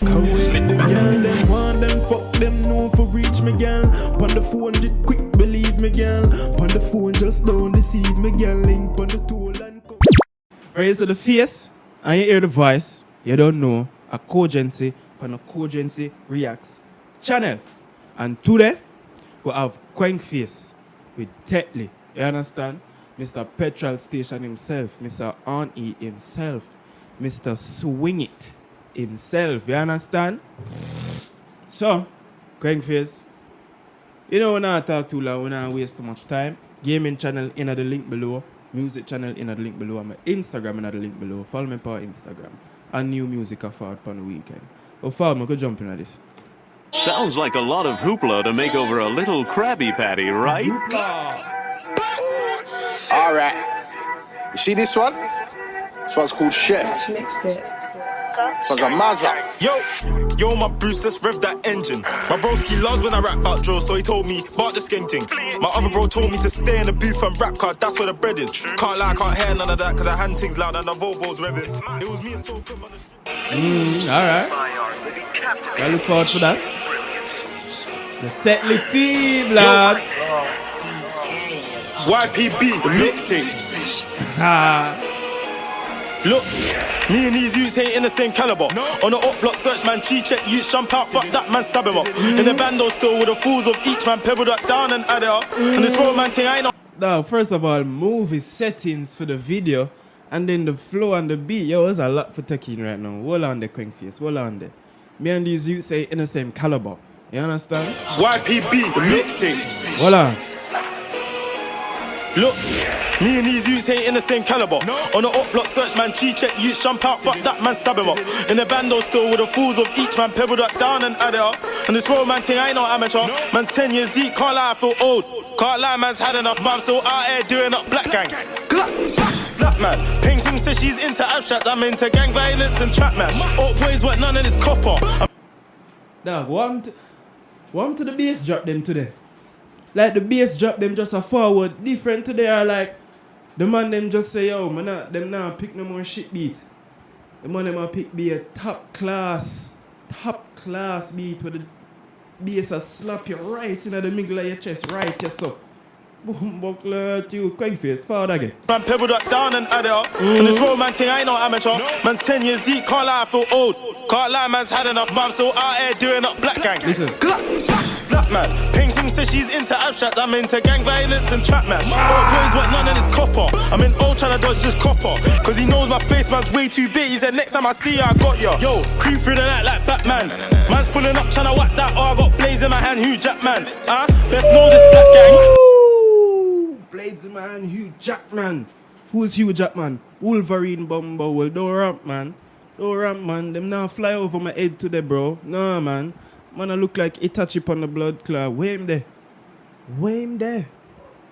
Come with the girl, them want them, fuck them, no for reach me girl. Pon the phone, just quick believe me girl. Pon the phone, just don't deceive me girl. Link pon the tool and come. Raise to the face, and you hear the voice. You don't know a Cogency pon a Cogency Reacts channel. And today we have Quang Face with Tetley. You understand? Mr. Petrol Station himself, Mr. On E himself, Mr. Swing It himself. You understand? So, Quang Face, you know, we not talk too long, we not waste too much time. Gaming channel in the link below, music channel in the link below, and my Instagram in the link below. Follow me on Instagram. And new music I found on the weekend. Oh, follow me, go jump into this. Sounds like a lot of hoopla to make over a little Krabby Patty, right? All right. You see this one? This one's called Chef. Mixed it. It's like a Mazza. Yo, my Bruce, let's rev that engine. My broski loves when I rap about drill, so he told me, bark the skeng thing. My other bro told me to stay in the booth and rap, cause that's where the bread is. Can't lie, can't hear none of that, cause I hand things loud and the Volvo's revving. It was me and so good on the Alright. I look forward to that. The Tetley team, lad. YPB, the mixing. Look, me and these youths ain't in the same caliber. On the up block search, man, check youths jump out, fuck that man, stab him up. In the bando still with the fools of each man, pebble that down and add it up. And this road man thing, I ain't no. Now, first of all, movie settings for the video, and then the flow and the beat. Yo, there's a lot for taking right now. Hold on there, Quang Face, hold on there. Me and these youths ain't in the same caliber. You understand? YPB, the mixing. Hold on. Look, me and these youths ain't in the same caliber. On the up block search, man, check youths jump out, fuck that man, stab him up. In the bando still with the fools of each man, pebble that down and add it up. And this road man thing, I ain't no amateur. Man's 10 years deep, can't lie, I feel old. Can't lie, man's had enough, but I'm still out here doing up black gang. Black man, painting says she's into abstract, I'm into gang violence and trap man. All boys want none of this copper. Dog, what to the bass drop them today? Like the bass drop them just a forward different today, or like the man them just say, yo, man, them now pick no more shit beat. The man them a pick be a top class beat with the bass a slap you right in the middle of your chest, right yes up. Boom buckler to you, Quang Face, forward again. Man pebble that down and add it up. And this road man thing, I ain't no amateur. Man's 10 years deep, can't lie, I feel old. Can't lie, man's had enough, but I'm still out here doing up black gang. Listen. Black man, painting says she's into abstract, I'm into gang violence and trap man. All boys want none of this copper. I'm in old trying to dodge this copper. Cause he knows my face, man's way too big. He said next time I see you, I got ya. Yo, creep through the night like Batman. Man's pulling up trying to whack that, oh I got blades in my hand, Hugh Jackman. Best know this black gang. Blades in my hand, Hugh Jackman. Who's Hugh Jackman? Wolverine Bumble. Don't ramp, man. Don't ramp, man. Them now fly over my head today, bro. No, man. Man, I look like Itachi on the blood clot. Where him there? Where him there?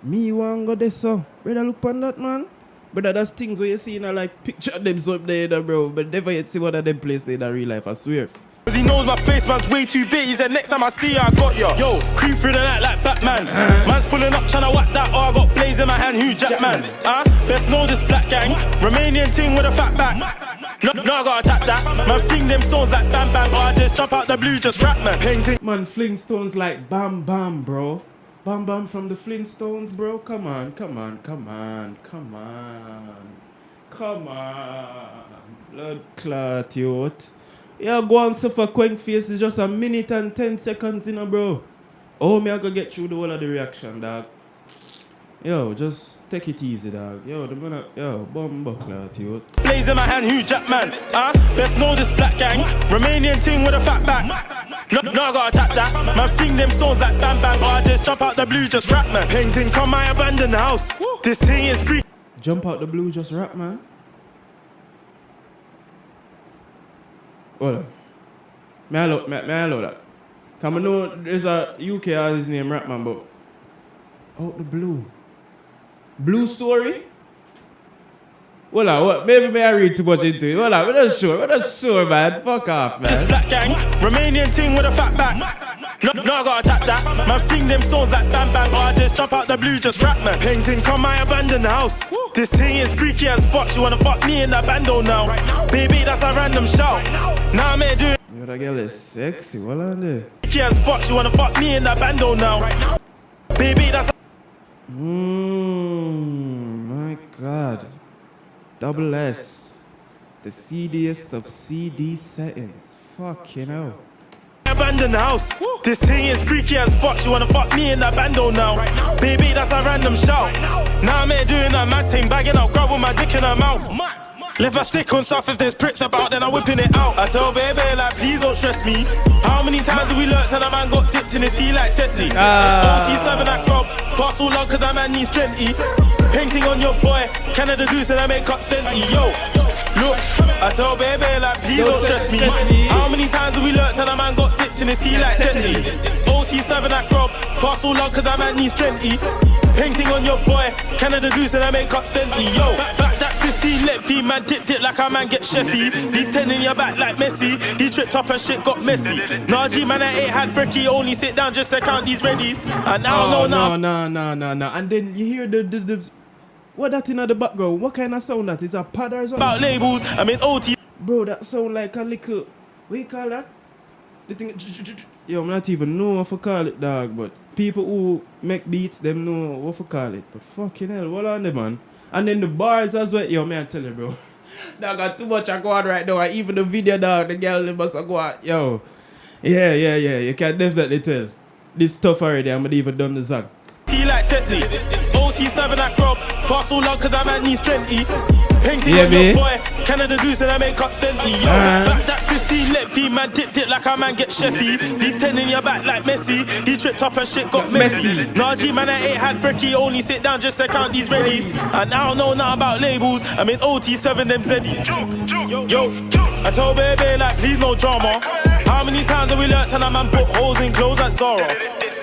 Me want go there, so. Brother, look on that, man. Brother, that's things where you see, like, picture them up there, bro. But never yet see what of them place there in real life, I swear. Cause he knows my face, man's way too big. He said next time I see you, I got ya. Yo, creep through the night like Batman. Man's pulling up trying to whack that, oh I got blades in my hand, Hugh Jackman. Best know this black gang. Romanian ting with a fat back. No, I gotta tap that. Man fling them stones like bam bam, or I just jump out the blue, just rap man. Painting. Man fling stones like bam bam, bro. Bam bam from the Flintstones, bro. Come on. Blood clot, yo. Yeah, go on suffer Quang Face is just a minute and 10 seconds, bro. Oh, me I go get through the whole of the reaction, dog. Yo, just take it easy, dog. Yo, the man, bomb clot, yo. Blaze in my hand, Hugh Jackman. Best know this black gang. Romanian ting with a fat back. No, I gotta tap that. Man fling them stones like bam bam, or I just jump out the blue, just rap man. Painting, come I abandon the house. This thing is free. Jump out the blue, just rap, man. Hold on. May I allow that? Cause I know there's a UK artist named Rapman, but out the blue. Blue Story? Hold on, what? Maybe may I read too much into it. Hold on, we're not sure, man. Fuck off, man. This black gang, Romanian ting with a fat back. No, I gotta tap that. Man fling them stones like bam bam, or I just jump out the blue, just rap man. Painting, come I abandon the house. This thing is freaky as fuck. She wanna fuck me in that bando now. Baby, that's a random shout. Now I'm here doing. You But that girl is sexy. What on there? She as fuck, she wanna fuck me in that bando now. Baby, that's My God. Double S. The seediest of CD settings. Fucking hell. abandon the house. This thing is freaky as fuck. She wanna fuck me in that bando now. Baby, that's a random shout. Now I'm here doing that mad thing, bagging out, grab with my dick in her mouth. Left my stick on stuff, if there's pricks about, then I'm whipping it out. I tell baby, like, please don't stress me. How many times have we lurked and a man got dipped in the sea like Tetley? OT7 that crop, pass all love cause that man needs plenty. Painting on your boy, Canada Goose and I make cuts plenty. Yo, look, I tell baby, like, please don't stress me. How many times have we lurked and a man got dipped in the sea like Tetley? OT7 that crop, pass all love cause that man needs plenty. Painting on your boy, Canada Goose and I make cuts plenty. Yo, back that 15 let feed, man dip like a man get Sheffy. Leave 10 in your back like Messi. He tripped up and shit got messy. Nah, G man, I ain't had brekkie. Only sit down just to count these readies. And I don't know now. No. And then you hear the what that in the background? What kind of sound that is? A pad or something? About labels, I mean OT. Bro, that sound like a little, what you call that? The thing, yo, I'm not even know what to call it, dog. But people who make beats, them know what to call it. But fucking hell, what on them, man? And then the bars as well. Yo, man, I tell you, bro. Dog got too much to go on right now. And even the video, dog, the girl, they must go on. Yo. Yeah. You can definitely tell. This stuff already, I'm not even done the zag. Like Tetley, OT7 that crop, pass all love cause that man needs plenty. Painting on your boy, Canada Goose and I make cuts plenty. Yo, back that 15 let feed, man dip like a man get Sheffy. Leave 10 in your back like Messi. He tripped up and shit got messy. Nah, G man, I ain't had brekkie. Only sit down just to count these readies. And I don't know nothing about labels. I mean OT7 them Zeddies. Yo, I told baby like please no drama. How many times have we learnt and a man put holes in clothes like Zara?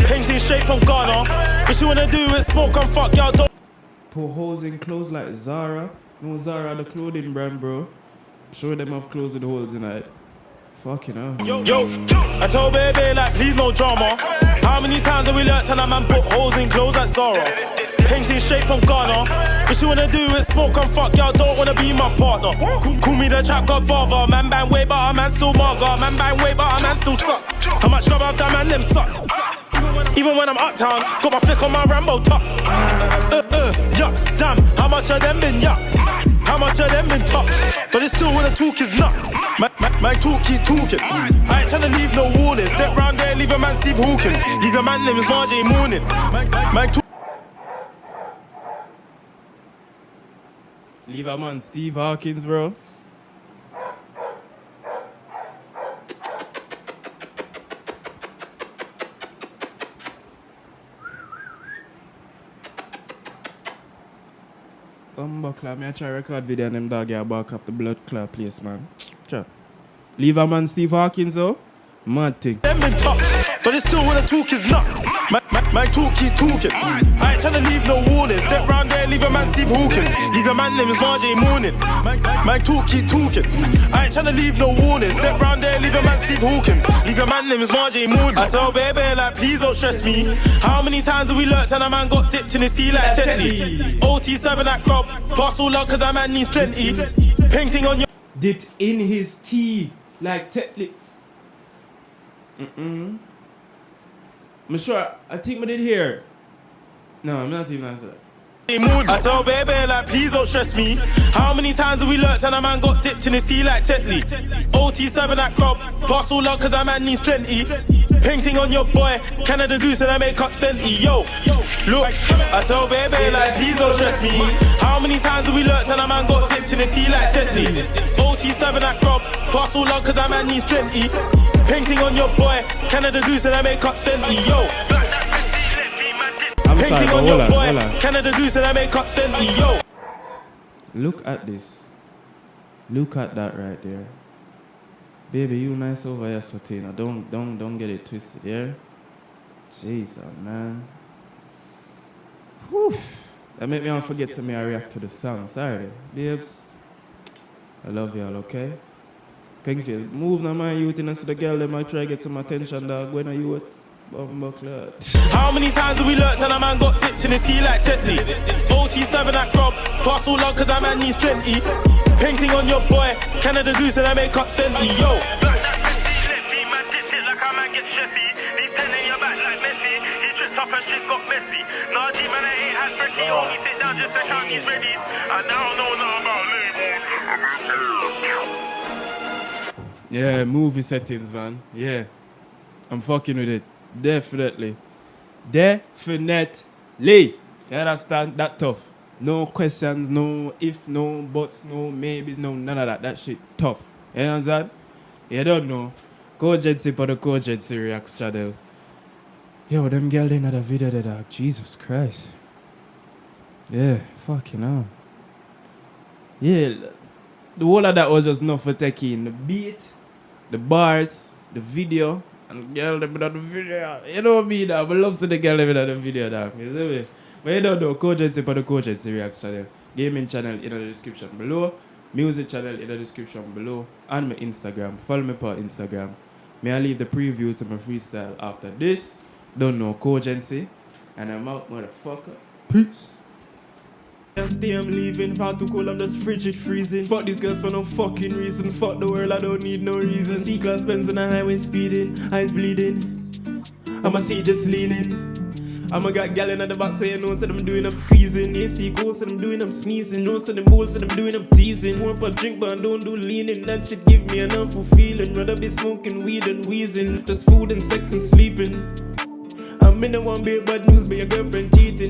Painting straight from Ghana. What you wanna do is smoke and fuck y'all don't. Put holes in clothes like Zara. No, Zara the clothing brand, bro. Sure them have clothes with holes in it. Fucking hell. Yo, I told baby like please no drama. How many times have we learnt and a man put holes in clothes like Zara? Painting straight from Ghana. What you wanna do is smoke and fuck y'all don't wanna be my partner. Call me the trap godfather. Man bang way but a man still marga. Man bang way but a man still suck. How much grab have that man them suck? Even when I'm uptown, got my flick on my Rambo top. Yucks, damn, how much of them been yucked? How much of them been touched? But it's still when the talk is nuts. My talk keep talking. I ain't tryna leave no warning. Step round there, leave a man Steve Hawkins. Leave a man name is Marjay Morning. My talk. Leave a man Steve Hawkins, bro. Club, me I try record video and them dog get back off the blood club place, man. Sure. Leave a man Steve Hawkins though. Mad thing. Them been touched, but it's still when the talk is nuts. My talk keep talking. I ain't tryna leave no warning. Step round there, leave a man Steve Hawkins. Leave a man name is Marjay Morning. My talk keep talking. I ain't tryna leave no warning. Step round there, leave a man Steve Hawkins. Leave a man name is Marjay Morning. I tell baby like please don't stress me. How many times have we lurked and a man got dipped in the sea like Tetley? OT7 that crop, pass all love cause that man needs plenty. Painting on your dipped in his tea like Tetley. I'm sure, I think we did hear. No, I'm not even answering. I tell baby like please don't stress me. How many times have we lurked and a man got dipped in the sea like Tetley? OT7 that crop, pass all love cause that man needs plenty. Painting on your boy, Canada Goose and I make cuts plenty. Yo, look, I tell baby like please don't stress me. How many times have we lurked and a man got dipped in the sea like Tetley? OT7 that crop, pass all love cause that man needs plenty. Painting on your boy, Canada Goose and I make cuts plenty. Yo, I'm sorry, painting on your boy, hold on. Canada Goose and I make cuts plenty. Yo, look at this. Look at that right there. Baby, you nice over here, Sotina. Don't get it twisted, yeah? Jesus, man. Whew. That make me want to forget to me I react to the song. Sorry, babes. I love y'all, okay? Can you feel? Move now, my youth, and see the girl, they might try to get some attention, dog. When are you at? How many times have we lurked and a man got dipped in the sea like Tetley? OT7 that crop, pass all love cause that man needs plenty. Painting on your boy, Canada Goose and I make cuts plenty. Yo, only sit down just to count these readies. And now know nothing about labels. Yeah, movie settings, man. Yeah. I'm fucking with it. Definitely. Definitely. You understand? That tough. No questions, no if, no buts, no maybes, no none of that. That shit tough. You understand? You don't know. Cogency for the Cogency Reacts channel. Yo, them girl in that video there, dog. Jesus Christ. Yeah, fucking hell. Yeah, the whole of that was just enough for taking the beat, the bars, the video, and the girl them in the video. You know me, dog. I love to the girl them in the video, dog. You see me? But you don't know, Cogency for the Cogency Reacts channel. Gaming channel in the description below. Music channel in the description below. And my Instagram. Follow me on Instagram. May I leave the preview to my freestyle after this. Don't know, Cogency. And I'm out, motherfucker. Peace. Stay, I'm leaving. Far too cold, I'm just frigid freezing. Fuck these girls for no fucking reason. Fuck the world, I don't need no reason. C-class Benz on the highway speeding. Eyes bleeding. I'ma see just leaning. I'ma got gal in the back saying no, said I'm doing I'm squeezing. You see ghosts, said I'm doing I'm sneezing. No, said them bulls, said I'm doing I'm teasing. More per drink, but I don't do leaning. That shit give me an awful feeling. Rather be smoking weed and wheezing. Just food and sex and sleeping. I'm in the one beer bad news, but your girlfriend cheating.